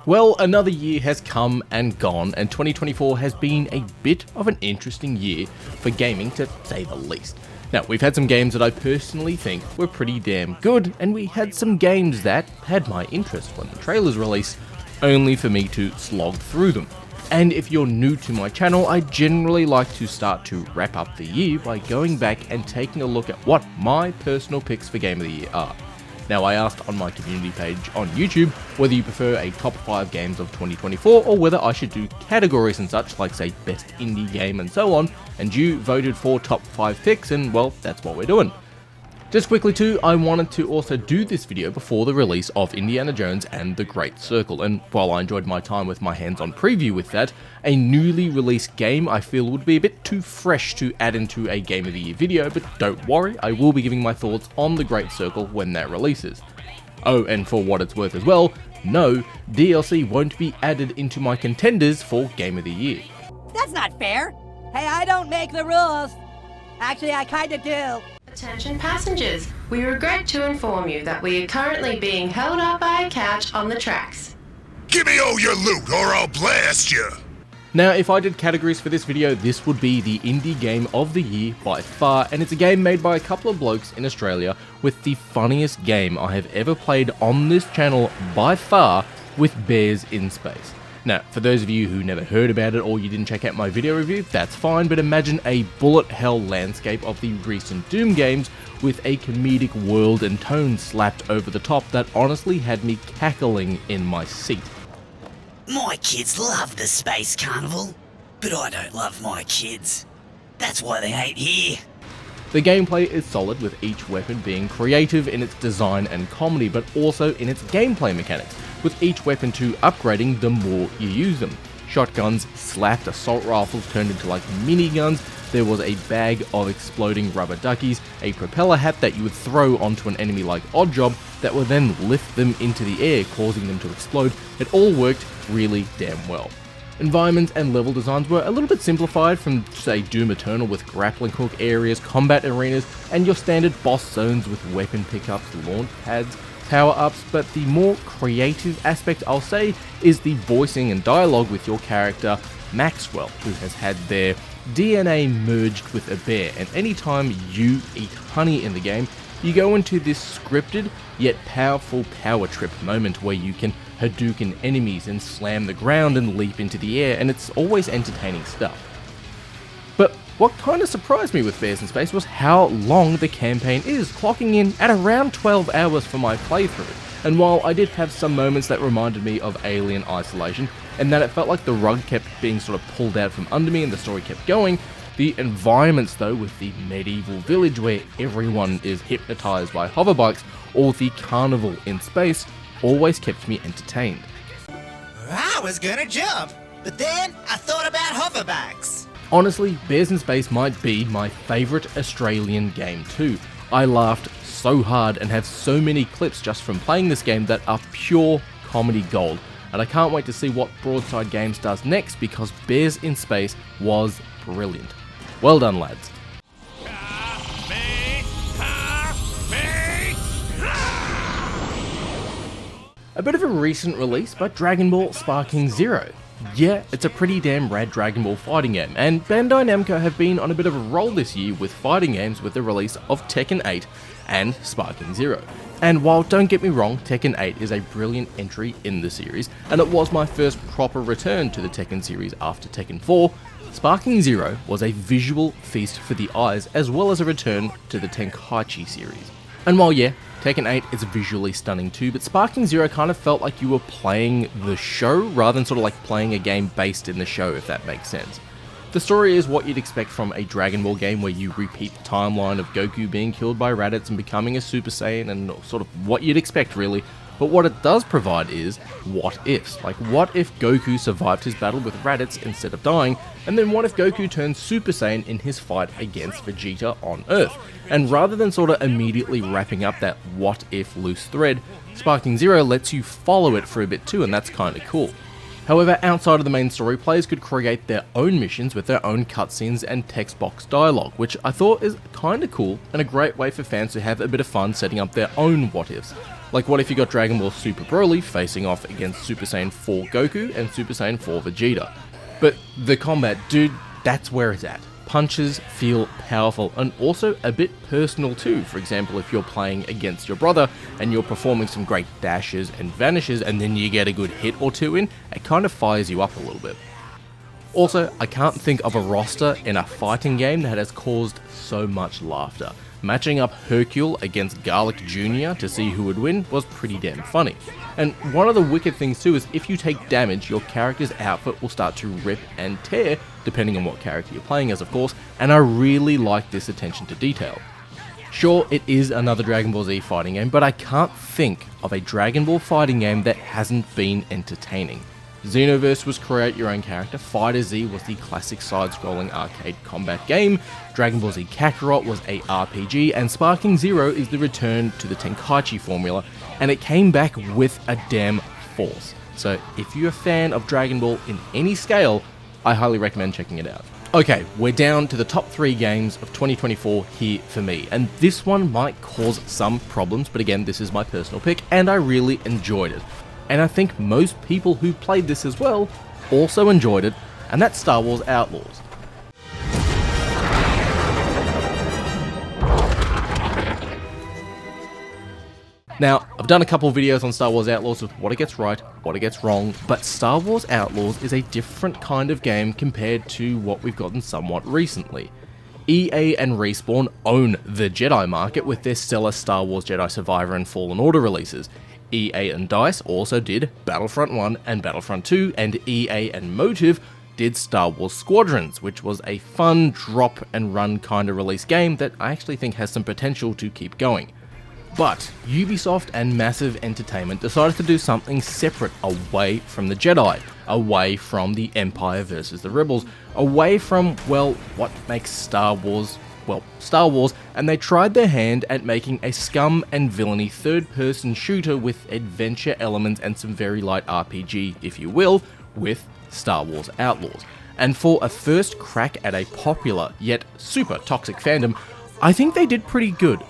Well, another year has come and gone, and 2024 has been a bit of an interesting year for gaming, to say the least. Now, we've had some games that I personally think were pretty damn good, and we had some games that had my interest when the trailers released, only for me to slog through them. And if you're new to my channel, I generally like to start to wrap up the year by going back and taking a look at what my personal picks for Game of the Year are. Now, I asked on my community page on YouTube whether you prefer a top 5 games of 2024 or whether I should do categories and such, like say best indie game and so on, and you voted for top 5 picks, and well, that's what we're doing. Just quickly too, I wanted to also do this video before the release of Indiana Jones and the Great Circle, and while I enjoyed my time with my hands-on preview with that, a newly released game I feel would be a bit too fresh to add into a Game of the Year video, but don't worry, I will be giving my thoughts on the Great Circle when that releases. Oh, and for what it's worth as well, no, DLC won't be added into my contenders for Game of the Year. That's not fair. Hey, I don't make the rules. Actually, I kinda do. Attention passengers, we regret to inform you that we are currently being held up by a couch on the tracks. Give me all your loot or I'll blast you! Now, if I did categories for this video, this would be the indie game of the year by far, and it's a game made by a couple of blokes in Australia with the funniest game I have ever played on this channel by far, with bears in space. Now, for those of you who never heard about it or you didn't check out my video review, that's fine, but imagine a bullet hell landscape of the recent Doom games with a comedic world and tone slapped over the top that honestly had me cackling in my seat. My kids love the Space Carnival, but I don't love my kids. That's why they ain't here. The gameplay is solid, with each weapon being creative in its design and comedy, but also in its gameplay mechanics, with each weapon too upgrading the more you use them. Shotguns slapped, assault rifles turned into like miniguns, there was a bag of exploding rubber duckies, a propeller hat that you would throw onto an enemy like Oddjob that would then lift them into the air, causing them to explode. It all worked really damn well. Environments and level designs were a little bit simplified from, say, Doom Eternal with grappling hook areas, combat arenas, and your standard boss zones with weapon pickups, launch pads, power-ups, but the more creative aspect, I'll say, is the voicing and dialogue with your character, Maxwell, who has had their DNA merged with a bear, and anytime you eat honey in the game, you go into this scripted yet powerful power trip moment where you can Hadouken enemies and slam the ground and leap into the air, and it's always entertaining stuff. But what kind of surprised me with Bears in Space was how long the campaign is, clocking in at around 12 hours for my playthrough. And while I did have some moments that reminded me of Alien Isolation, and that it felt like the rug kept being sort of pulled out from under me and the story kept going, the environments though, with the medieval village where everyone is hypnotized by hoverbikes, or the carnival in space, always kept me entertained. I was gonna jump, but then I thought about hoverbikes. Honestly, Bears in Space might be my favourite Australian game too. I laughed so hard and have so many clips just from playing this game that are pure comedy gold, and I can't wait to see what Broadside Games does next, because Bears in Space was brilliant. Well done, lads. A bit of a recent release, but Dragon Ball Sparking Zero. Yeah, it's a pretty damn rad Dragon Ball fighting game, and Bandai Namco have been on a bit of a roll this year with fighting games with the release of Tekken 8 and Sparking Zero. And while, don't get me wrong, Tekken 8 is a brilliant entry in the series, and it was my first proper return to the Tekken series after Tekken 4, Sparking Zero was a visual feast for the eyes, as well as a return to the Tenkaichi series. And while yeah, Tekken 8 is visually stunning too, but Sparking Zero kind of felt like you were playing the show rather than sort of like playing a game based in the show, if that makes sense. The story is what you'd expect from a Dragon Ball game, where you repeat the timeline of Goku being killed by Raditz and becoming a Super Saiyan, and sort of what you'd expect really. But what it does provide is what ifs. Like, what if Goku survived his battle with Raditz instead of dying, and then what if Goku turns Super Saiyan in his fight against Vegeta on Earth? And rather than sort of immediately wrapping up that what if loose thread, Sparking Zero lets you follow it for a bit too, and that's kinda cool. However, outside of the main story, players could create their own missions with their own cutscenes and text box dialogue, which I thought is kinda cool and a great way for fans to have a bit of fun setting up their own what ifs. Like, what if you got Dragon Ball Super Broly facing off against Super Saiyan 4 Goku and Super Saiyan 4 Vegeta? But the combat, dude, that's where it's at. Punches feel powerful and also a bit personal too. For example, if you're playing against your brother and you're performing some great dashes and vanishes and then you get a good hit or two in, it kind of fires you up a little bit. Also, I can't think of a roster in a fighting game that has caused so much laughter. Matching up Hercule against Garlic Jr. to see who would win was pretty damn funny. And one of the wicked things too is if you take damage, your character's outfit will start to rip and tear, depending on what character you're playing as, of course, and I really like this attention to detail. Sure, it is another Dragon Ball Z fighting game, but I can't think of a Dragon Ball fighting game that hasn't been entertaining. Xenoverse was create your own character, Fighter Z was the classic side-scrolling arcade combat game, Dragon Ball Z Kakarot was a RPG, and Sparking Zero is the return to the Tenkaichi formula, and it came back with a damn force. So if you're a fan of Dragon Ball in any scale, I highly recommend checking it out. Okay, we're down to the top 3 games of 2024 here for me, and this one might cause some problems, but again, this is my personal pick, and I really enjoyed it. And I think most people who played this as well also enjoyed it, and that's Star Wars Outlaws. Now, I've done a couple of videos on Star Wars Outlaws with what it gets right, what it gets wrong, but Star Wars Outlaws is a different kind of game compared to what we've gotten somewhat recently. EA and Respawn own the Jedi market with their stellar Star Wars Jedi Survivor and Fallen Order releases. EA and DICE also did Battlefront 1 and Battlefront 2, and EA and Motive did Star Wars Squadrons, which was a fun drop and run kind of release game that I actually think has some potential to keep going. But Ubisoft and Massive Entertainment decided to do something separate away from the Jedi, away from the Empire versus the Rebels, away from, well, what makes Star Wars, and they tried their hand at making a scum and villainy third-person shooter with adventure elements and some very light RPG, if you will, with Star Wars Outlaws. And for a first crack at a popular, yet super toxic fandom, I think they did pretty good.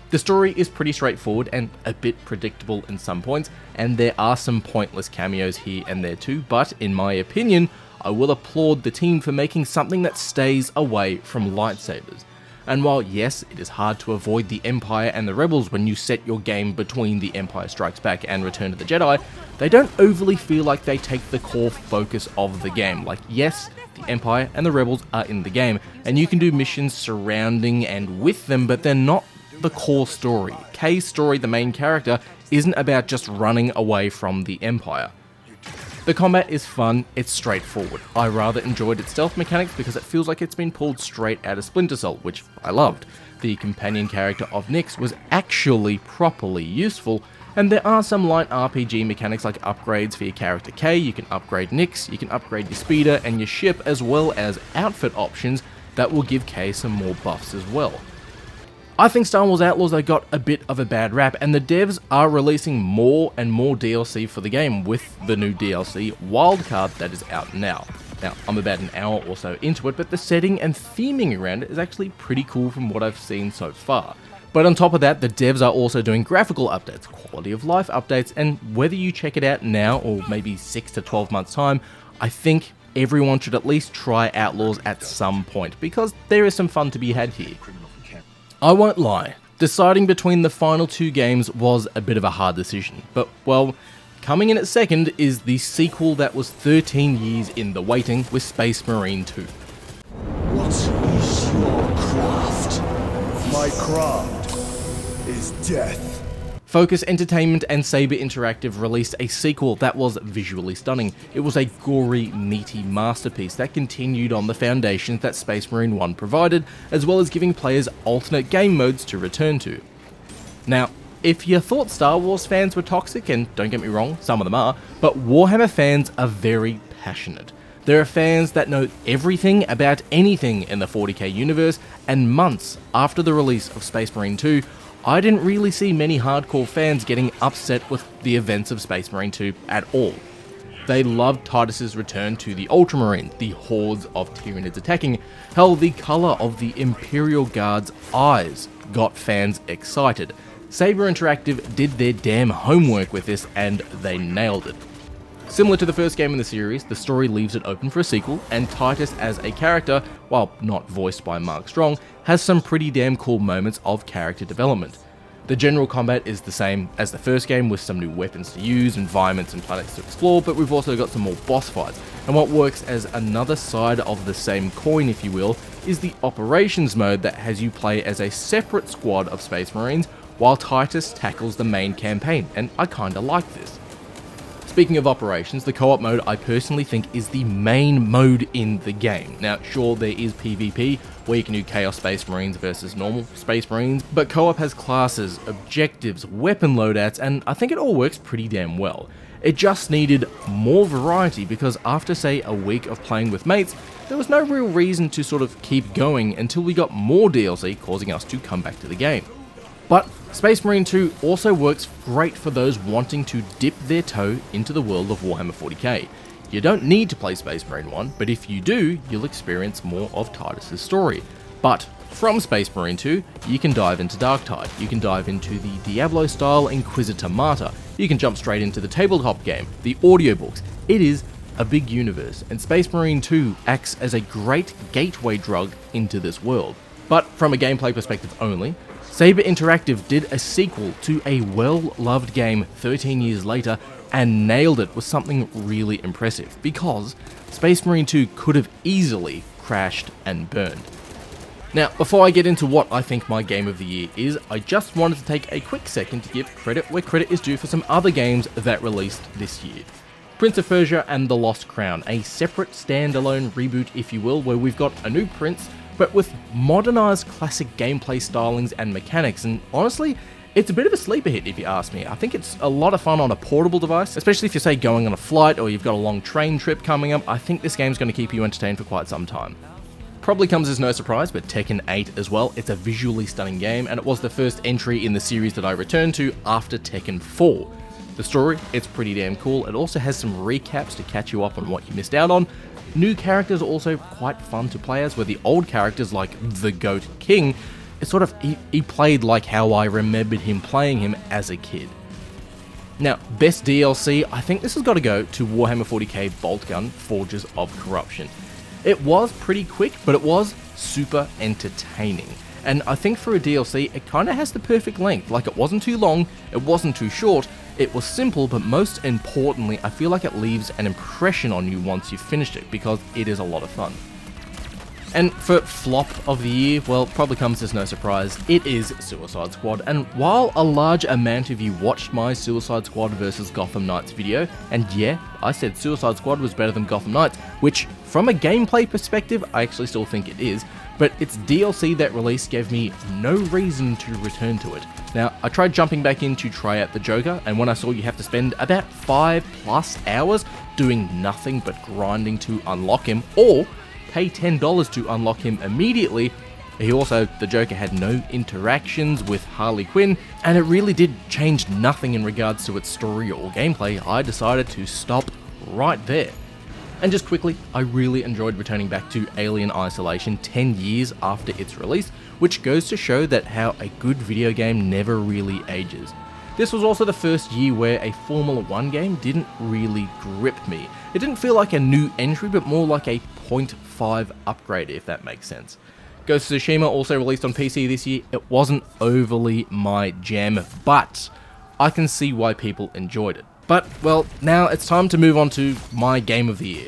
The story is pretty straightforward and a bit predictable in some points, and there are some pointless cameos here and there too, but in my opinion, I will applaud the team for making something that stays away from lightsabers. And while yes, it is hard to avoid the Empire and the Rebels when you set your game between The Empire Strikes Back and Return of the Jedi, they don't overly feel like they take the core focus of the game. Like, yes, the Empire and the Rebels are in the game, and you can do missions surrounding and with them, but they're not the core story. Kay's story, the main character, isn't about just running away from the Empire. The combat is fun, it's straightforward. I rather enjoyed its stealth mechanics because it feels like it's been pulled straight out of Splinter Cell, which I loved. The companion character of Nyx was actually properly useful, and there are some light RPG mechanics like upgrades for your character Kay. You can upgrade Nyx, you can upgrade your speeder and your ship, as well as outfit options that will give Kay some more buffs as well. I think Star Wars Outlaws they got a bit of a bad rap, and the devs are releasing more and more DLC for the game with the new DLC Wildcard that is out now. Now, I'm about an hour or so into it, but the setting and theming around it is actually pretty cool from what I've seen so far. But on top of that, the devs are also doing graphical updates, quality of life updates, and whether you check it out now or maybe 6 to 12 months time, I think everyone should at least try Outlaws at some point, because there is some fun to be had here. I won't lie, deciding between the final 2 games was a bit of a hard decision, but well, coming in at second is the sequel that was 13 years in the waiting with Space Marine 2. What is your craft? My craft is death. Focus Entertainment and Saber Interactive released a sequel that was visually stunning. It was a gory, meaty masterpiece that continued on the foundations that Space Marine 1 provided, as well as giving players alternate game modes to return to. Now, if you thought Star Wars fans were toxic, and don't get me wrong, some of them are, but Warhammer fans are very passionate. There are fans that know everything about anything in the 40k universe, and months after the release of Space Marine 2, I didn't really see many hardcore fans getting upset with the events of Space Marine 2 at all. They loved Titus's return to the Ultramarine, the hordes of Tyranids attacking. Hell, the colour of the Imperial Guard's eyes got fans excited. Saber Interactive did their damn homework with this and they nailed it. Similar to the first game in the series, the story leaves it open for a sequel, and Titus as a character, while not voiced by Mark Strong, has some pretty damn cool moments of character development. The general combat is the same as the first game, with some new weapons to use, environments and planets to explore, but we've also got some more boss fights. And what works as another side of the same coin, if you will, is the operations mode that has you play as a separate squad of Space Marines while Titus tackles the main campaign, and I kinda like this. Speaking of operations, the co-op mode I personally think is the main mode in the game. Now sure, there is PvP, where you can do Chaos Space Marines versus normal Space Marines, but co-op has classes, objectives, weapon loadouts, and I think it all works pretty damn well. It just needed more variety, because after say a week of playing with mates, there was no real reason to sort of keep going until we got more DLC causing us to come back to the game. But Space Marine 2 also works great for those wanting to dip their toe into the world of Warhammer 40k. You don't need to play Space Marine 1, but if you do, you'll experience more of Titus's story. But from Space Marine 2, you can dive into Darktide, you can dive into the Diablo-style Inquisitor Martyr, you can jump straight into the tabletop game, the audiobooks. It is a big universe, and Space Marine 2 acts as a great gateway drug into this world. But from a gameplay perspective only, Saber Interactive did a sequel to a well-loved game 13 years later and nailed it with something really impressive, because Space Marine 2 could have easily crashed and burned. Now, before I get into what I think my game of the year is, I just wanted to take a quick second to give credit where credit is due for some other games that released this year. Prince of Persia and The Lost Crown, a separate standalone reboot if you will, where we've got a new prince, but with modernised classic gameplay stylings and mechanics, and honestly, it's a bit of a sleeper hit if you ask me. I think it's a lot of fun on a portable device, especially if you're say going on a flight or you've got a long train trip coming up. I think this game's going to keep you entertained for quite some time. Probably comes as no surprise, but Tekken 8 as well. It's a visually stunning game, and it was the first entry in the series that I returned to after Tekken 4. The story, it's pretty damn cool. It also has some recaps to catch you up on what you missed out on. New characters are also quite fun to play as, where the old characters like the Goat King, it's sort of, he played like how I remembered him playing him as a kid. Now, best DLC, I think this has got to go to Warhammer 40k Boltgun Forges of Corruption. It was pretty quick, but it was super entertaining. And I think for a DLC, it kind of has the perfect length. Like, it wasn't too long, it wasn't too short, it was simple, but most importantly, I feel like it leaves an impression on you once you've finished it, because it is a lot of fun. And for flop of the year, well, probably comes as no surprise, it is Suicide Squad. And while a large amount of you watched my Suicide Squad vs Gotham Knights video, and yeah, I said Suicide Squad was better than Gotham Knights, which from a gameplay perspective, I actually still think it is, but its DLC that release gave me no reason to return to it. Now, I tried jumping back in to try out the Joker, and when I saw you have to spend about 5+ hours doing nothing but grinding to unlock him, or pay $10 to unlock him immediately. The Joker had no interactions with Harley Quinn, and it really did change nothing in regards to its story or gameplay. I decided to stop right there. And just quickly, I really enjoyed returning back to Alien Isolation 10 years after its release, which goes to show that how a good video game never really ages. This was also the first year where a Formula 1 game didn't really grip me. It didn't feel like a new entry, but more like a 0.5 upgrade, if that makes sense. Ghost of Tsushima also released on PC this year. It wasn't overly my jam, but I can see why people enjoyed it. But, well, now it's time to move on to my game of the year.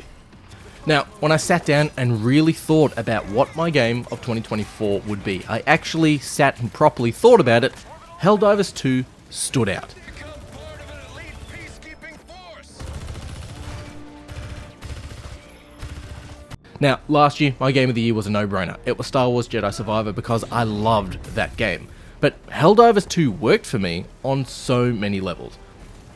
Now, when I sat down and really thought about what my game of 2024 would be, I actually sat and properly thought about it. Helldivers 2 stood out. Now, last year, my game of the year was a no-brainer. It was Star Wars Jedi Survivor because I loved that game. But Helldivers 2 worked for me on so many levels.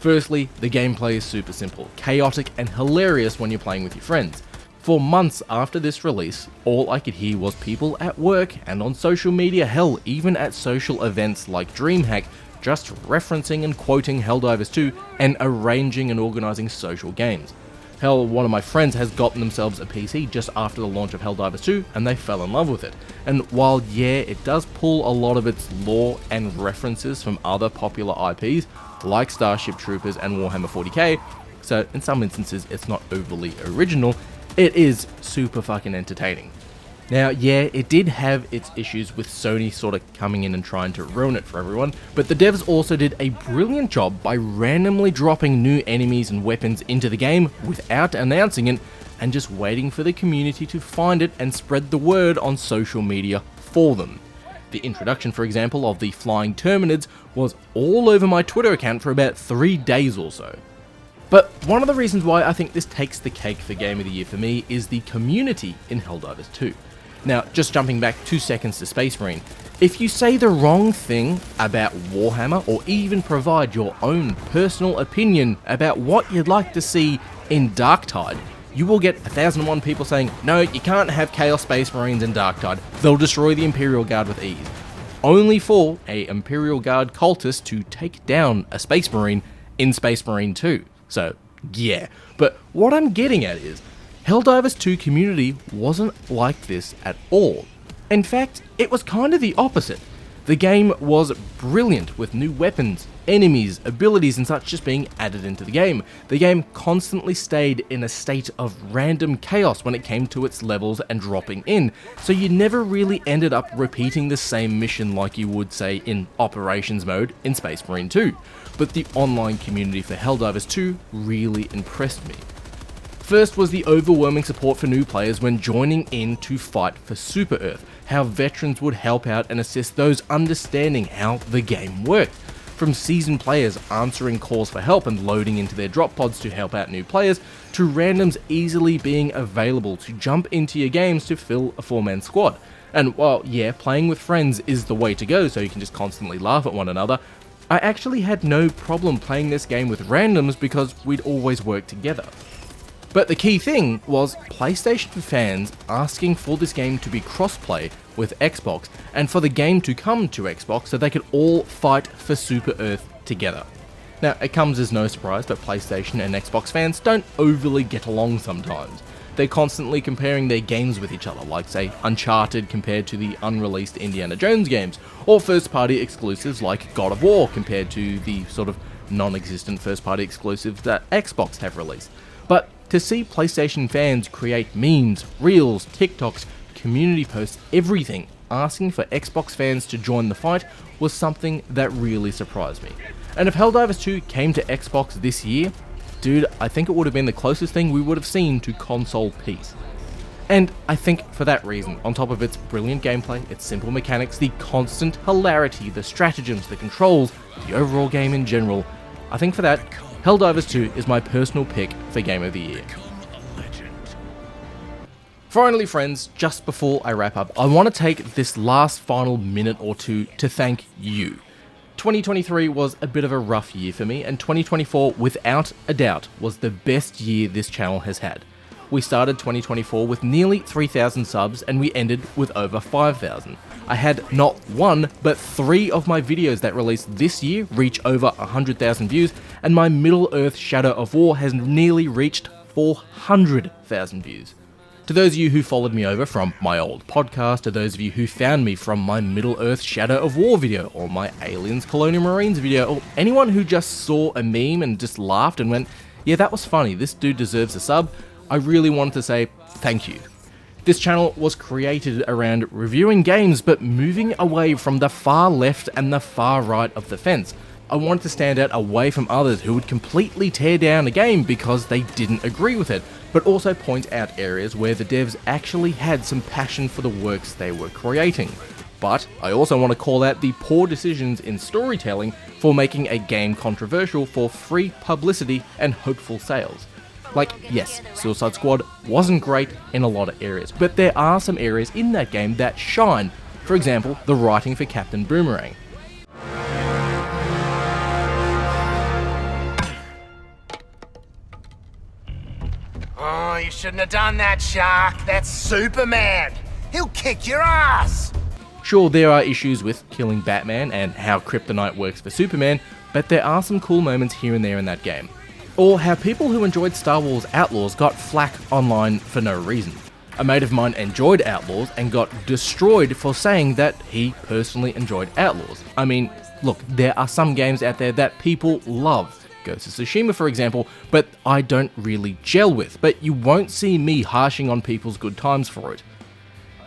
Firstly, the gameplay is super simple, chaotic and hilarious when you're playing with your friends. For months after this release, all I could hear was people at work and on social media, hell, even at social events like DreamHack, just referencing and quoting Helldivers 2 and arranging and organising social games. Hell, one of my friends has gotten themselves a PC just after the launch of Helldivers 2, and they fell in love with it. And while yeah, it does pull a lot of its lore and references from other popular IPs, like Starship Troopers and Warhammer 40k, so in some instances it's not overly original, it is super fucking entertaining. Now, yeah, it did have its issues with Sony sort of coming in and trying to ruin it for everyone, but the devs also did a brilliant job by randomly dropping new enemies and weapons into the game without announcing it, and just waiting for the community to find it and spread the word on social media for them. The introduction, for example, of the flying Terminids was all over my Twitter account for about 3 days or so. But one of the reasons why I think this takes the cake for Game of the Year for me is the community in Helldivers 2. Now, just jumping back 2 seconds to Space Marine, if you say the wrong thing about Warhammer, or even provide your own personal opinion about what you'd like to see in Darktide, you will get 1001 people saying, no, you can't have Chaos Space Marines in Darktide, they'll destroy the Imperial Guard with ease. Only for a Imperial Guard cultist to take down a Space Marine in Space Marine 2. So, yeah. But what I'm getting at is, Helldivers 2 community wasn't like this at all. In fact, it was kind of the opposite. The game was brilliant with new weapons, enemies, abilities and such just being added into the game. The game constantly stayed in a state of random chaos when it came to its levels and dropping in, so you never really ended up repeating the same mission like you would say in Operations mode in Space Marine 2. But the online community for Helldivers 2 really impressed me. First was the overwhelming support for new players when joining in to fight for Super Earth, how veterans would help out and assist those understanding how the game worked. From seasoned players answering calls for help and loading into their drop pods to help out new players, to randoms easily being available to jump into your games to fill a 4-man squad. And while yeah, playing with friends is the way to go so you can just constantly laugh at one another, I actually had no problem playing this game with randoms because we'd always work together. But the key thing was PlayStation fans asking for this game to be cross-play with Xbox, and for the game to come to Xbox so they could all fight for Super Earth together. Now, it comes as no surprise that PlayStation and Xbox fans don't overly get along sometimes. They're constantly comparing their games with each other, like say Uncharted compared to the unreleased Indiana Jones games, or first-party exclusives like God of War compared to the sort of non-existent first-party exclusives that Xbox have released. But to see PlayStation fans create memes, reels, TikToks, community posts, everything, asking for Xbox fans to join the fight was something that really surprised me. And if Helldivers 2 came to Xbox this year, dude, I think it would have been the closest thing we would have seen to console peace. And I think for that reason, on top of its brilliant gameplay, its simple mechanics, the constant hilarity, the stratagems, the controls, the overall game in general, I think for that, Helldivers 2 is my personal pick for Game of the Year. Finally friends, just before I wrap up, I want to take this last final minute or two to thank you. 2023 was a bit of a rough year for me, and 2024 without a doubt was the best year this channel has had. We started 2024 with nearly 3,000 subs and we ended with over 5,000. I had not one, but 3 of my videos that released this year reach over 100,000 views, and my Middle-earth Shadow of War has nearly reached 400,000 views. To those of you who followed me over from my old podcast, to those of you who found me from my Middle-earth Shadow of War video, or my Aliens Colonial Marines video, or anyone who just saw a meme and just laughed and went, yeah, that was funny, this dude deserves a sub, I really wanted to say thank you. This channel was created around reviewing games, but moving away from the far left and the far right of the fence. I wanted to stand out away from others who would completely tear down a game because they didn't agree with it, but also point out areas where the devs actually had some passion for the works they were creating. But I also want to call out the poor decisions in storytelling for making a game controversial for free publicity and hopeful sales. Like, yes, Suicide Squad wasn't great in a lot of areas, but there are some areas in that game that shine. For example, the writing for Captain Boomerang. Oh, you shouldn't have done that, Shark. That's Superman. He'll kick your ass. Sure, there are issues with killing Batman and how kryptonite works for Superman, but there are some cool moments here and there in that game. Or how people who enjoyed Star Wars Outlaws got flack online for no reason. A mate of mine enjoyed Outlaws and got destroyed for saying that he personally enjoyed Outlaws. I mean, look, there are some games out there that people love. Ghost of Tsushima, for example, but I don't really gel with, but you won't see me harshing on people's good times for it.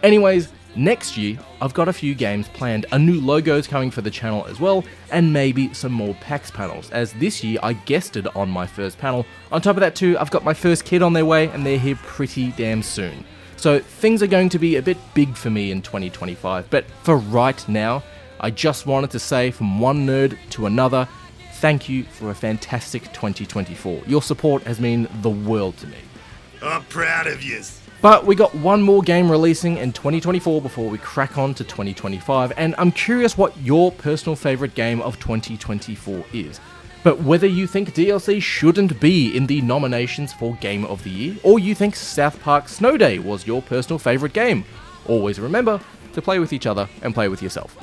Anyways, next year, I've got a few games planned, a new logo's coming for the channel as well, and maybe some more PAX panels, as this year I guested on my first panel. On top of that too, I've got my first kid on their way, and they're here pretty damn soon. So things are going to be a bit big for me in 2025, but for right now, I just wanted to say from one nerd to another, thank you for a fantastic 2024. Your support has meant the world to me. I'm proud of you. But we got one more game releasing in 2024 before we crack on to 2025, and I'm curious what your personal favourite game of 2024 is. But whether you think DLC shouldn't be in the nominations for Game of the Year, or you think South Park Snow Day was your personal favourite game, always remember to play with each other and play with yourself.